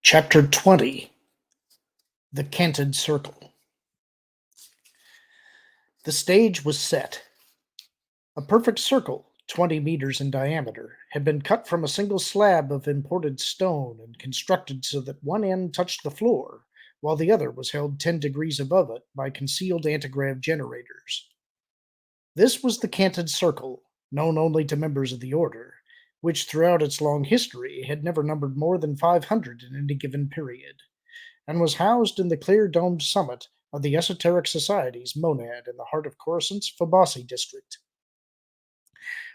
Chapter 20. The Canted Circle. The stage was set. A perfect circle, 20 meters in diameter, had been cut from a single slab of imported stone and constructed so that one end touched the floor, while the other was held 10 degrees above it by concealed antigrav generators. This was the Canted Circle, known only to members of the Order, which throughout its long history had never numbered more than 500 in any given period, and was housed in the clear domed summit of the Esoteric Society's monad in the heart of Coruscant's Phobossi district.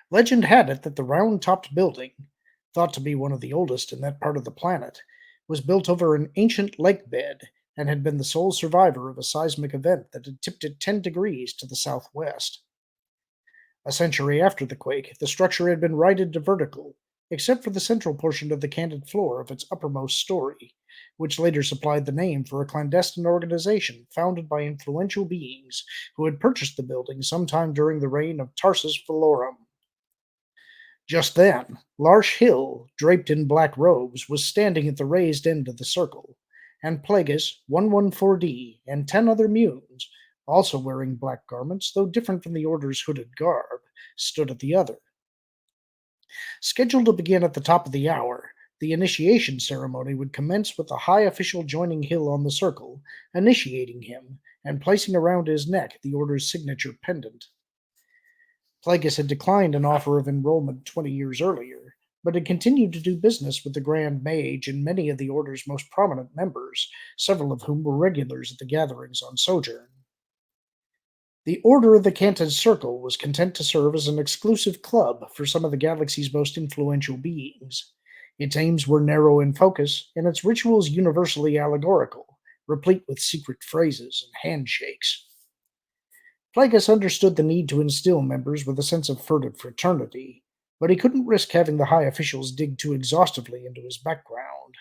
Legend had it that the round topped building, thought to be one of the oldest in that part of the planet, was built over an ancient lake bed and had been the sole survivor of a seismic event that had tipped it 10 degrees to the southwest. A century after the quake, the structure had been righted to vertical, except for the central portion of the canted floor of its uppermost story, which later supplied the name for a clandestine organization founded by influential beings who had purchased the building sometime during the reign of Tarsus Valorum. Just then, Larsh Hill, draped in black robes, was standing at the raised end of the circle, and Plagueis, 114D, and 10 other Munes, also wearing black garments, though different from the Order's hooded garb, stood at the other. Scheduled to begin at the top of the hour, the initiation ceremony would commence with the high official joining Hill on the circle, initiating him, and placing around his neck the Order's signature pendant. Plagueis had declined an offer of enrollment 20 years earlier, but had continued to do business with the Grand Mage and many of the Order's most prominent members, several of whom were regulars at the gatherings on Sojourn. The Order of the Canted Circle was content to serve as an exclusive club for some of the galaxy's most influential beings. Its aims were narrow in focus, and its rituals universally allegorical, replete with secret phrases and handshakes. Plagueis understood the need to instill members with a sense of furtive fraternity, but he couldn't risk having the high officials dig too exhaustively into his background.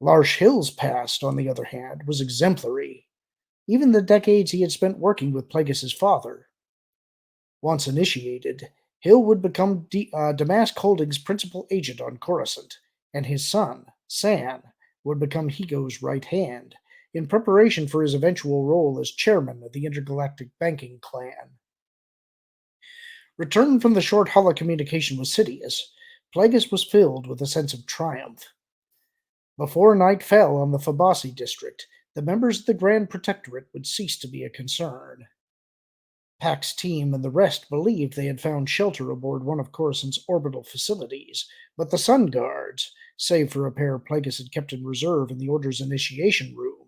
Larsh Hill's past, on the other hand, was exemplary, even the decades he had spent working with Plagueis' father. Once initiated, Hill would become Damask Holdings' principal agent on Coruscant, and his son, San, would become Higo's right hand, in preparation for his eventual role as chairman of the Intergalactic Banking Clan. Returned from the short holocommunication with Sidious, Plagueis was filled with a sense of triumph. Before night fell on the Phobossi district, the members of the Grand Protectorate would cease to be a concern. Pack's team and the rest believed they had found shelter aboard one of Coruscant's orbital facilities, but the Sun Guards, save for a pair Plagueis had kept in reserve in the Order's initiation room,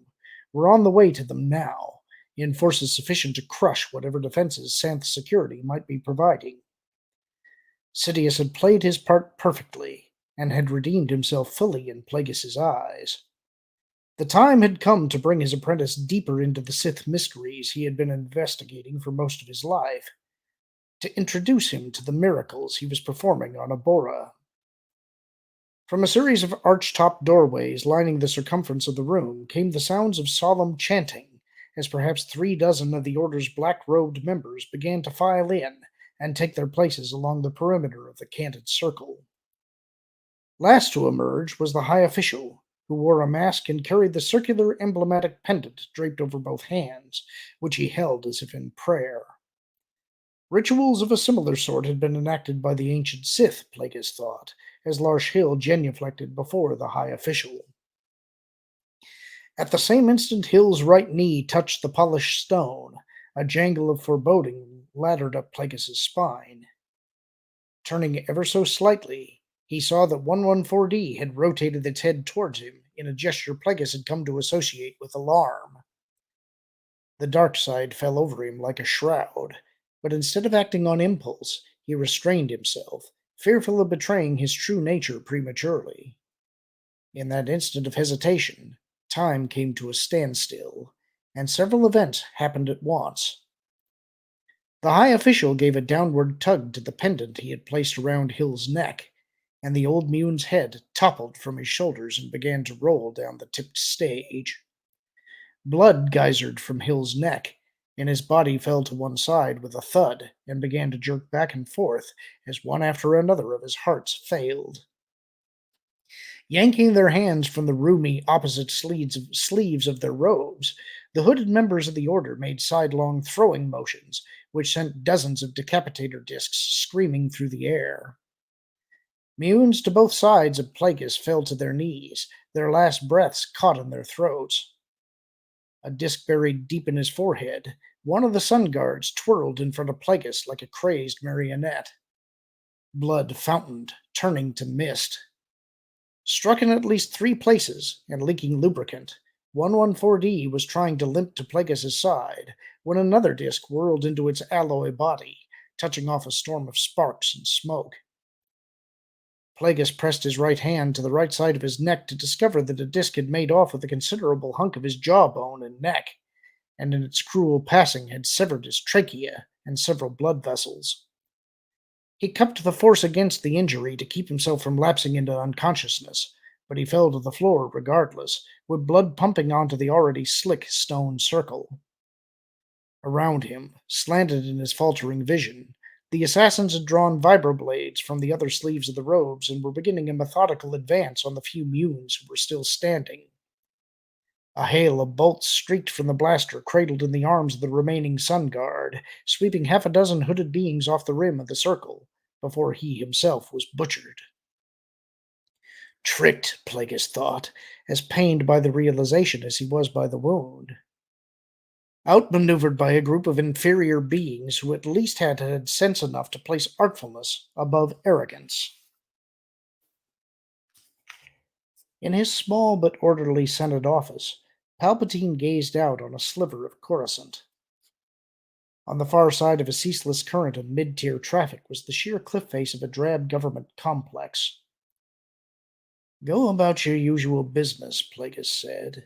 were on the way to them now, in forces sufficient to crush whatever defenses Santh security might be providing. Sidious had played his part perfectly, and had redeemed himself fully in Plagueis' eyes. The time had come to bring his apprentice deeper into the Sith mysteries he had been investigating for most of his life, to introduce him to the miracles he was performing on Abora. From a series of arch-topped doorways lining the circumference of the room came the sounds of solemn chanting, as perhaps 36 of the Order's black-robed members began to file in and take their places along the perimeter of the Canted Circle. Last to emerge was the High Official, who wore a mask and carried the circular emblematic pendant draped over both hands, which he held as if in prayer. Rituals of a similar sort had been enacted by the ancient Sith, Plagueis thought, as Larsh Hill genuflected before the High Official. At the same instant Hill's right knee touched the polished stone, a jangle of foreboding laddered up Plagueis' spine. Turning ever so slightly, he saw that 114D had rotated its head towards him in a gesture Plagueis had come to associate with alarm. The dark side fell over him like a shroud, but instead of acting on impulse, he restrained himself, fearful of betraying his true nature prematurely. In that instant of hesitation, time came to a standstill, and several events happened at once. The High Official gave a downward tug to the pendant he had placed around Hill's neck, and the old Mune's head toppled from his shoulders and began to roll down the tipped stage. Blood geysered from Hill's neck, and his body fell to one side with a thud and began to jerk back and forth as one after another of his hearts failed. Yanking their hands from the roomy opposite sleeves of their robes, the hooded members of the Order made sidelong throwing motions, which sent dozens of decapitator discs screaming through the air. Munes to both sides of Plagueis fell to their knees, their last breaths caught in their throats. A disc buried deep in his forehead, one of the sun guards twirled in front of Plagueis like a crazed marionette. Blood fountained, turning to mist. Struck in at least three places and leaking lubricant, 114D was trying to limp to Plagueis' side when another disc whirled into its alloy body, touching off a storm of sparks and smoke. Plagueis pressed his right hand to the right side of his neck to discover that a disc had made off with a considerable hunk of his jawbone and neck, and in its cruel passing had severed his trachea and several blood vessels. He cupped the force against the injury to keep himself from lapsing into unconsciousness, but he fell to the floor regardless, with blood pumping onto the already slick stone circle. Around him, slanted in his faltering vision, the assassins had drawn vibroblades from the other sleeves of the robes and were beginning a methodical advance on the few munes who were still standing. A hail of bolts streaked from the blaster cradled in the arms of the remaining sun guard, sweeping half a dozen hooded beings off the rim of the circle, before he himself was butchered. Tricked, Plagueis thought, as pained by the realization as he was by the wound. Outmaneuvered by a group of inferior beings who at least had sense enough to place artfulness above arrogance. In his small but orderly Senate office, Palpatine gazed out on a sliver of Coruscant. On the far side of a ceaseless current of mid-tier traffic was the sheer cliff face of a drab government complex. Go about your usual business, Plagueis said.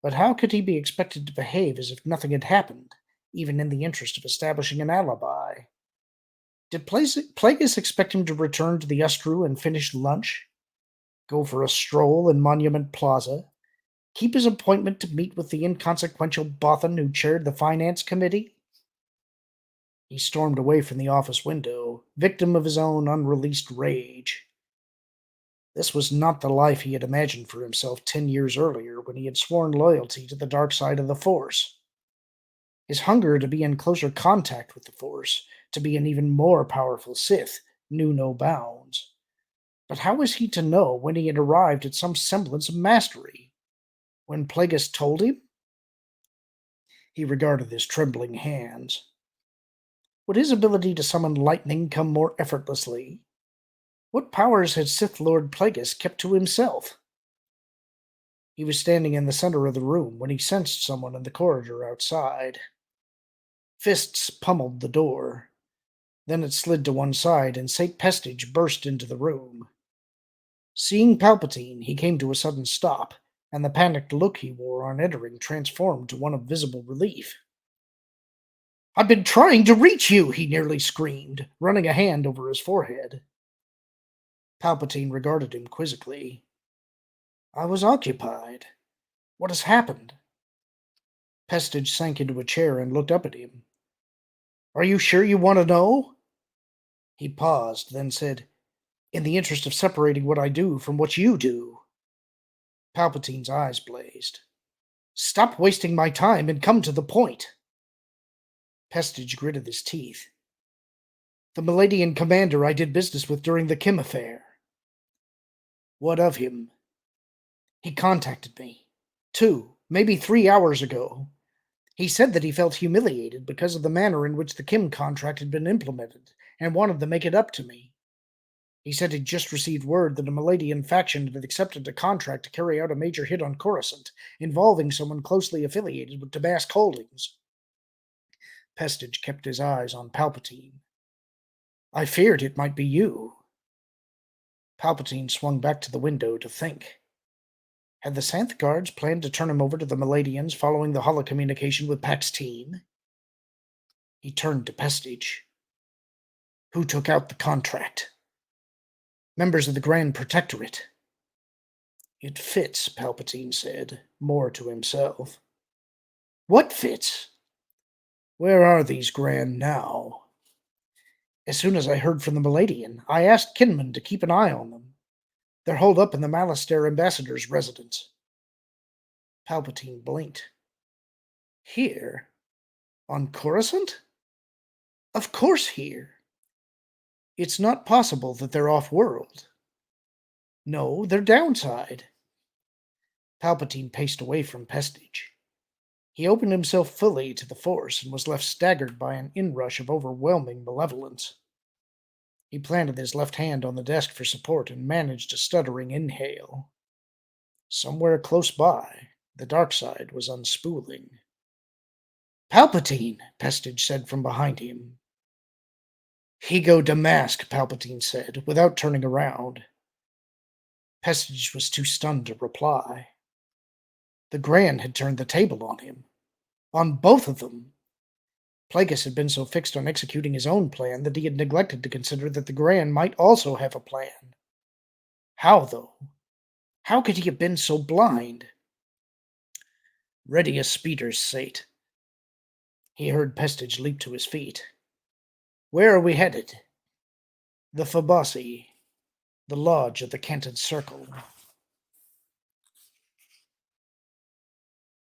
But how could he be expected to behave as if nothing had happened, even in the interest of establishing an alibi? Did Plagueis expect him to return to the Ustru and finish lunch? Go for a stroll in Monument Plaza? Keep his appointment to meet with the inconsequential Bothan who chaired the Finance Committee? He stormed away from the office window, victim of his own unreleased rage. This was not the life he had imagined for himself 10 years earlier when he had sworn loyalty to the dark side of the Force. His hunger to be in closer contact with the Force, to be an even more powerful Sith, knew no bounds. But how was he to know when he had arrived at some semblance of mastery? When Plagueis told him? He regarded his trembling hands. Would his ability to summon lightning come more effortlessly? What powers had Sith Lord Plagueis kept to himself? He was standing in the center of the room when he sensed someone in the corridor outside. Fists pummeled the door. Then it slid to one side, and Saint Pestage burst into the room. Seeing Palpatine, he came to a sudden stop, and the panicked look he wore on entering transformed to one of visible relief. "I've been trying to reach you!" he nearly screamed, running a hand over his forehead. Palpatine regarded him quizzically. "I was occupied. What has happened?" Pestage sank into a chair and looked up at him. "Are you sure you want to know?" He paused, then said, "In the interest of separating what I do from what you do." Palpatine's eyes blazed. "Stop wasting my time and come to the point." Pestage gritted his teeth. "The Maladian commander I did business with during the Kim affair." "What of him?" "He contacted me. 2, maybe 3 hours ago. He said that he felt humiliated because of the manner in which the Kim contract had been implemented, and wanted to make it up to me. He said he'd just received word that a Maladian faction had accepted a contract to carry out a major hit on Coruscant, involving someone closely affiliated with Damask Holdings." Pestage kept his eyes on Palpatine. "I feared it might be you." Palpatine swung back to the window to think. Had the Santh Guards planned to turn him over to the Maladians following the holocommunication with Pax Team? He turned to Pestage. "Who took out the contract?" "Members of the Grand Protectorate." "It fits," Palpatine said, more to himself. "What fits?" "Where are these Grand now?" "As soon as I heard from the Maladian, I asked Kinman to keep an eye on them. They're holed up in the Malastair ambassador's residence. Palpatine blinked. Here? On Coruscant? Of course here. It's not possible that they're off-world. No, they're downside. Palpatine paced away from Pestage. He opened himself fully to the Force and was left staggered by an inrush of overwhelming malevolence. He planted his left hand on the desk for support and managed a stuttering inhale. Somewhere close by, the dark side was unspooling. Palpatine, Pestage said from behind him. Ego Damask, Palpatine said, without turning around. Pestage was too stunned to reply. The Grand had turned the table on him. On both of them. Plagueis had been so fixed on executing his own plan that he had neglected to consider that the Grand might also have a plan. How, though? How could he have been so blind? Ready as speeders, Sate. He heard Pestage leap to his feet. Where are we headed? The Fabasi, the lodge of the Canted Circle.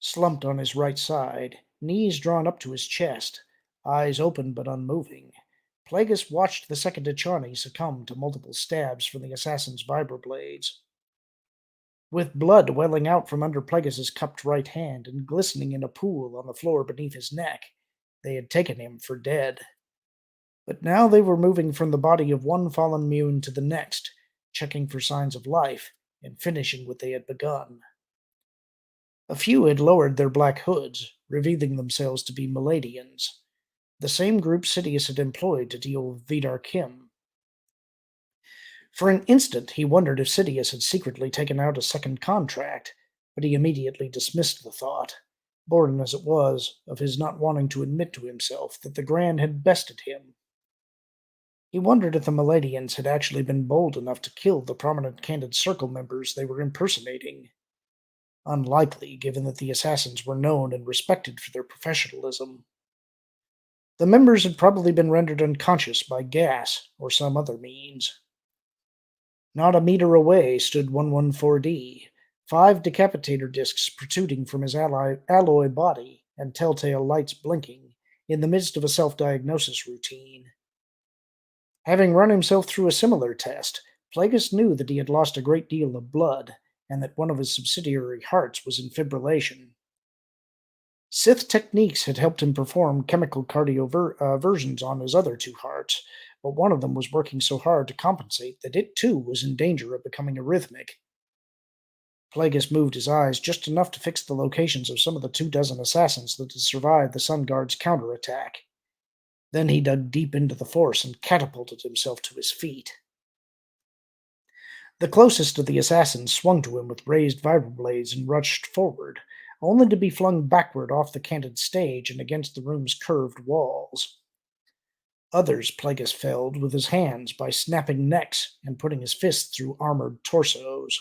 Slumped on his right side, knees drawn up to his chest, eyes open but unmoving, Plagueis watched the second Echani succumb to multiple stabs from the assassin's vibroblades. With blood welling out from under Plagueis's cupped right hand and glistening in a pool on the floor beneath his neck, they had taken him for dead. But now they were moving from the body of one fallen Mune to the next, checking for signs of life and finishing what they had begun. A few had lowered their black hoods, revealing themselves to be Maladians, the same group Sidious had employed to deal with Vidar Kim. For an instant he wondered if Sidious had secretly taken out a second contract, but he immediately dismissed the thought, born as it was of his not wanting to admit to himself that the Grand had bested him. He wondered if the Maladians had actually been bold enough to kill the prominent Candid Circle members they were impersonating. Unlikely, given that the assassins were known and respected for their professionalism. The members had probably been rendered unconscious by gas or some other means. Not a meter away stood 114D, 5 decapitator discs protruding from his alloy body and telltale lights blinking, in the midst of a self-diagnosis routine. Having run himself through a similar test, Plagueis knew that he had lost a great deal of blood, and that one of his subsidiary hearts was in fibrillation. Sith techniques had helped him perform chemical cardioversions on his other 2 hearts, but one of them was working so hard to compensate that it too was in danger of becoming arrhythmic. Plagueis moved his eyes just enough to fix the locations of some of the 24 assassins that had survived the Sun Guard's counterattack. Then he dug deep into the Force and catapulted himself to his feet. The closest of the assassins swung to him with raised vibroblades and rushed forward, only to be flung backward off the canted stage and against the room's curved walls. Others Plagueis felled with his hands by snapping necks and putting his fists through armored torsos.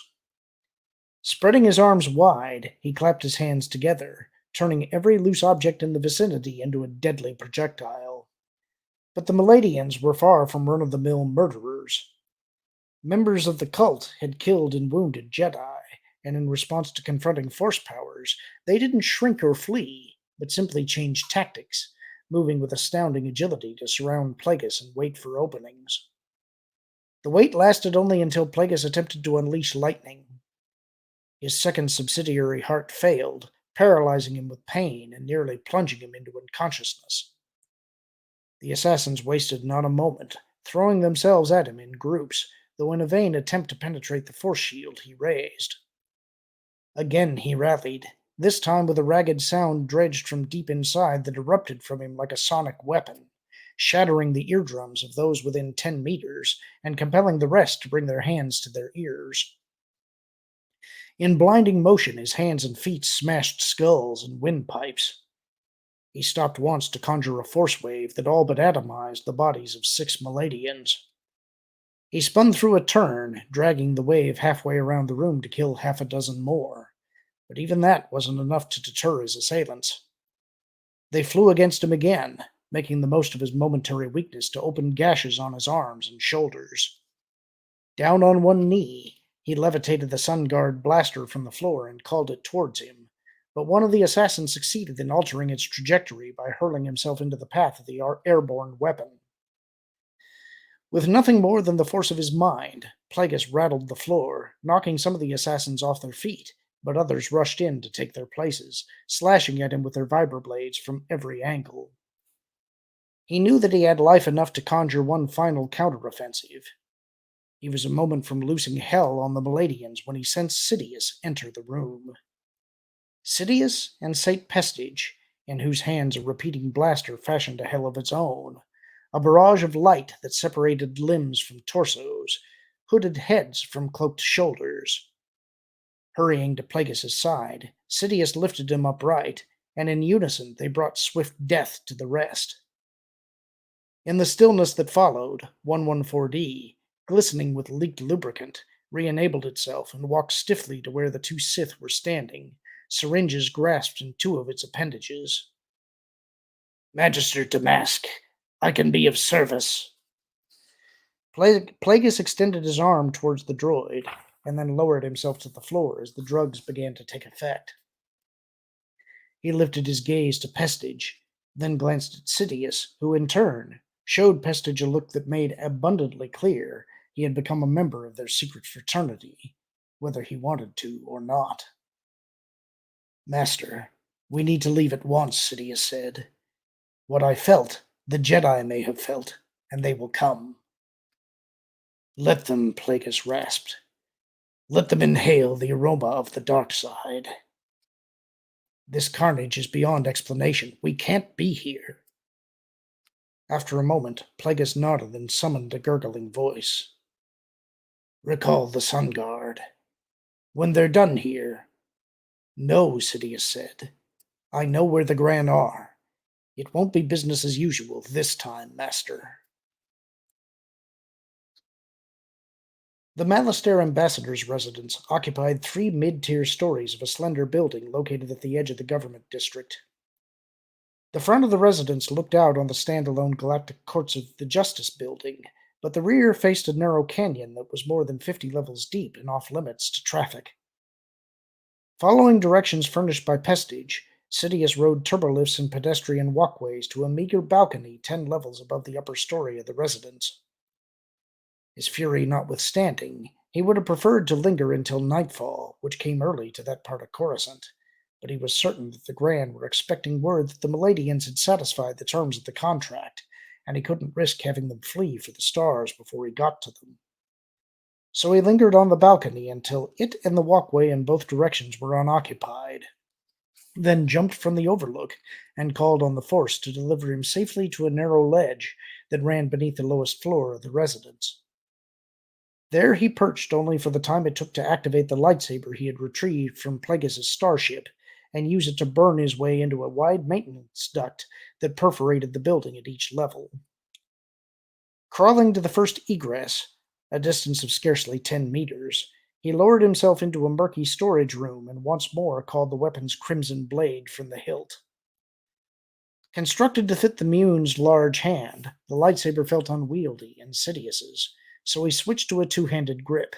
Spreading his arms wide, he clapped his hands together, turning every loose object in the vicinity into a deadly projectile. But the Maladians were far from run-of-the-mill murderers. Members of the cult had killed and wounded Jedi, and in response to confronting Force powers, they didn't shrink or flee, but simply changed tactics, moving with astounding agility to surround Plagueis and wait for openings. The wait lasted only until Plagueis attempted to unleash lightning. His second subsidiary heart failed, paralyzing him with pain and nearly plunging him into unconsciousness. The assassins wasted not a moment, throwing themselves at him in groups, though in a vain attempt to penetrate the force shield he raised. Again he rallied, this time with a ragged sound dredged from deep inside that erupted from him like a sonic weapon, shattering the eardrums of those within 10 meters and compelling the rest to bring their hands to their ears. In blinding motion, his hands and feet smashed skulls and windpipes. He stopped once to conjure a force wave that all but atomized the bodies of 6 Maladians. He spun through a turn, dragging the wave halfway around the room to kill half a dozen more, but even that wasn't enough to deter his assailants. They flew against him again, making the most of his momentary weakness to open gashes on his arms and shoulders. Down on one knee, He levitated the Sun Guard blaster from the floor and called it towards him, but one of the assassins succeeded in altering its trajectory by hurling himself into the path of the airborne weapon. With nothing more than the force of his mind, Plagueis rattled the floor, knocking some of the assassins off their feet, but others rushed in to take their places, slashing at him with their vibroblades from every angle. He knew that he had life enough to conjure one final counteroffensive. He was a moment from loosing hell on the Meladians when he sensed Sidious enter the room. Sidious and Saint Pestige, in whose hands a repeating blaster fashioned a hell of its own, a barrage of light that separated limbs from torsos, hooded heads from cloaked shoulders. Hurrying to Plagueis' side, Sidious lifted him upright, and in unison they brought swift death to the rest. In the stillness that followed, 114D, glistening with leaked lubricant, re-enabled itself and walked stiffly to where the two Sith were standing, syringes grasped in two of its appendages. "Magister Damask, I can be of service." Plagueis extended his arm towards the droid, and then lowered himself to the floor as the drugs began to take effect. He lifted his gaze to Pestige, then glanced at Sidious, who in turn showed Pestige a look that made abundantly clear he had become a member of their secret fraternity, whether he wanted to or not. "Master, we need to leave at once," Sidious said. "What I felt, the Jedi may have felt, and they will come." "Let them," Plagueis rasped. "Let them inhale the aroma of the dark side. This carnage is beyond explanation. We can't be here." After a moment, Plagueis nodded and summoned a gurgling voice. "Recall the Sun Guard. When they're done here—" "No," Sidious said. "I know where the Gran are. It won't be business as usual this time, Master." The Malastare ambassador's residence occupied 3 mid-tier stories of a slender building located at the edge of the government district. The front of the residence looked out on the standalone galactic courts of the Justice Building, but the rear faced a narrow canyon that was more than 50 levels deep and off-limits to traffic. Following directions furnished by Pestige, Sidious rode turbolifts and pedestrian walkways to a meager balcony 10 levels above the upper story of the residence. His fury notwithstanding, he would have preferred to linger until nightfall, which came early to that part of Coruscant, but he was certain that the Gran were expecting word that the Meladians had satisfied the terms of the contract, and he couldn't risk having them flee for the stars before he got to them. So he lingered on the balcony until it and the walkway in both directions were unoccupied, then jumped from the overlook and called on the Force to deliver him safely to a narrow ledge that ran beneath the lowest floor of the residence. There he perched only for the time it took to activate the lightsaber he had retrieved from Plagueis' starship and use it to burn his way into a wide maintenance duct that perforated the building at each level. Crawling to the first egress, a distance of scarcely 10 meters, he lowered himself into a murky storage room and once more called the weapon's crimson blade from the hilt. Constructed to fit the Mune's large hand, the lightsaber felt unwieldy and Sidious's, so he switched to a two-handed grip.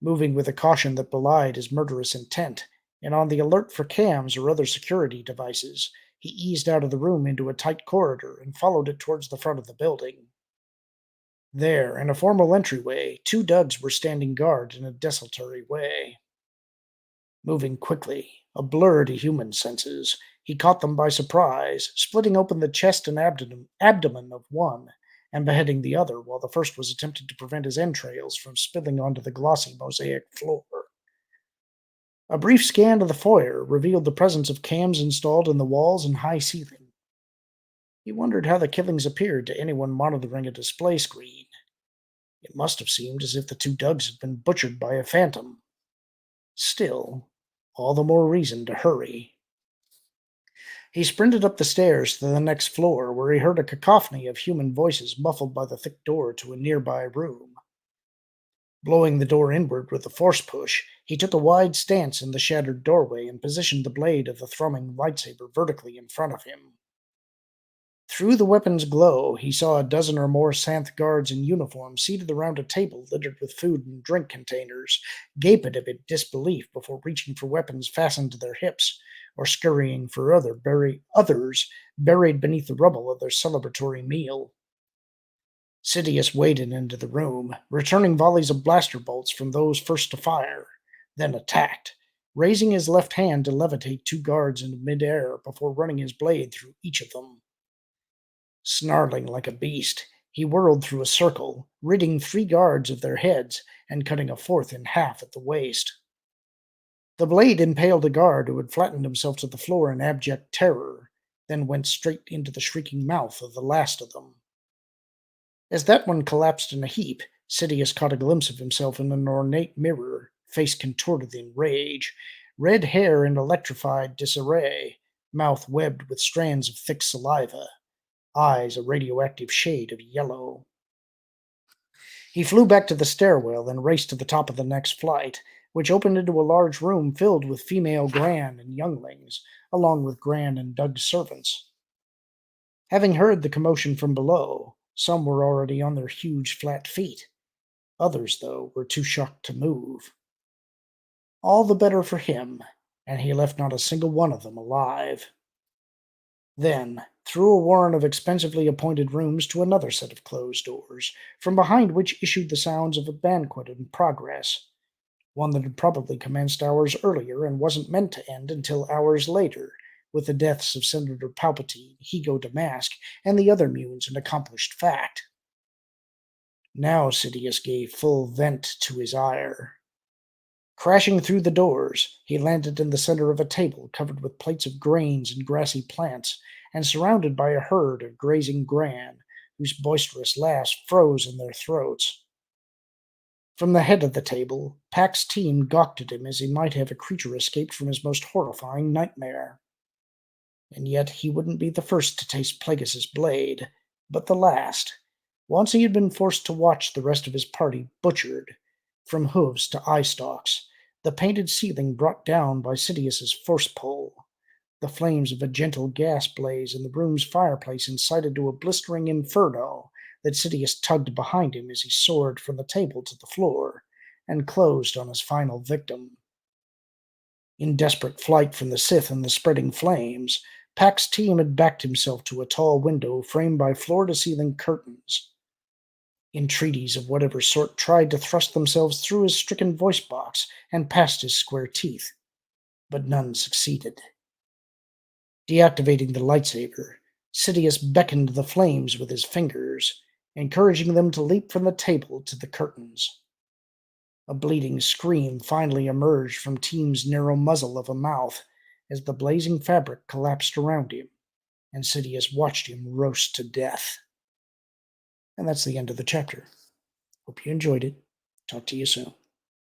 Moving with a caution that belied his murderous intent, and on the alert for cams or other security devices, he eased out of the room into a tight corridor and followed it towards the front of the building. There, in a formal entryway, 2 Dugs were standing guard in a desultory way. Moving quickly, a blur to human senses, he caught them by surprise, splitting open the chest and abdomen of one, and beheading the other, while the first was attempting to prevent his entrails from spilling onto the glossy mosaic floor. A brief scan of the foyer revealed the presence of cams installed in the walls and high ceiling. He wondered how the killings appeared to anyone monitoring a display screen. It must have seemed as if the 2 Dugs had been butchered by a phantom. Still, all the more reason to hurry. He sprinted up the stairs to the next floor, where he heard a cacophony of human voices muffled by the thick door to a nearby room. Blowing the door inward with a force push, he took a wide stance in the shattered doorway and positioned the blade of the thrumming lightsaber vertically in front of him. Through the weapon's glow, he saw a dozen or more Santh guards in uniform seated around a table littered with food and drink containers, gaping in disbelief before reaching for weapons fastened to their hips or scurrying for others buried beneath the rubble of their celebratory meal. Sidious waded into the room, returning volleys of blaster bolts from those first to fire, then attacked, raising his left hand to levitate two guards into midair before running his blade through each of them. Snarling like a beast, he whirled through a circle, ridding three guards of their heads and cutting a fourth in half at the waist. The blade impaled a guard who had flattened himself to the floor in abject terror, then went straight into the shrieking mouth of the last of them. As that one collapsed in a heap, Sidious caught a glimpse of himself in an ornate mirror, face contorted in rage, red hair in electrified disarray, mouth webbed with strands of thick saliva, eyes a radioactive shade of yellow. He flew back to the stairwell and raced to the top of the next flight, which opened into a large room filled with female Gran and younglings, along with Gran and Doug's servants. Having heard the commotion from below, some were already on their huge flat feet. Others, though, were too shocked to move. All the better for him, and he left not a single one of them alive. Then, through a warren of expensively appointed rooms to another set of closed doors, from behind which issued the sounds of a banquet in progress, one that had probably commenced hours earlier and wasn't meant to end until hours later, with the deaths of Senator Palpatine, Higo Damask, and the other munes an accomplished fact. Now Sidious gave full vent to his ire. Crashing through the doors, he landed in the center of a table covered with plates of grains and grassy plants, and surrounded by a herd of grazing Gran, whose boisterous laughs froze in their throats. From the head of the table, Pack's team gawked at him as he might have a creature escaped from his most horrifying nightmare. And yet he wouldn't be the first to taste Plagueis's blade, but the last, once he had been forced to watch the rest of his party butchered, from hooves to eye stalks, the painted ceiling brought down by Sidious's force pull, the flames of a gentle gas blaze in the room's fireplace incited to a blistering inferno that Sidious tugged behind him as he soared from the table to the floor and closed on his final victim. In desperate flight from the Sith and the spreading flames, Pack's team had backed himself to a tall window framed by floor-to-ceiling curtains. Entreaties of whatever sort tried to thrust themselves through his stricken voice box and past his square teeth, but none succeeded. Deactivating the lightsaber, Sidious beckoned the flames with his fingers, encouraging them to leap from the table to the curtains. A bleating scream finally emerged from Team's narrow muzzle of a mouth as the blazing fabric collapsed around him, and Sidious watched him roast to death. And that's the end of the chapter. Hope you enjoyed it. Talk to you soon.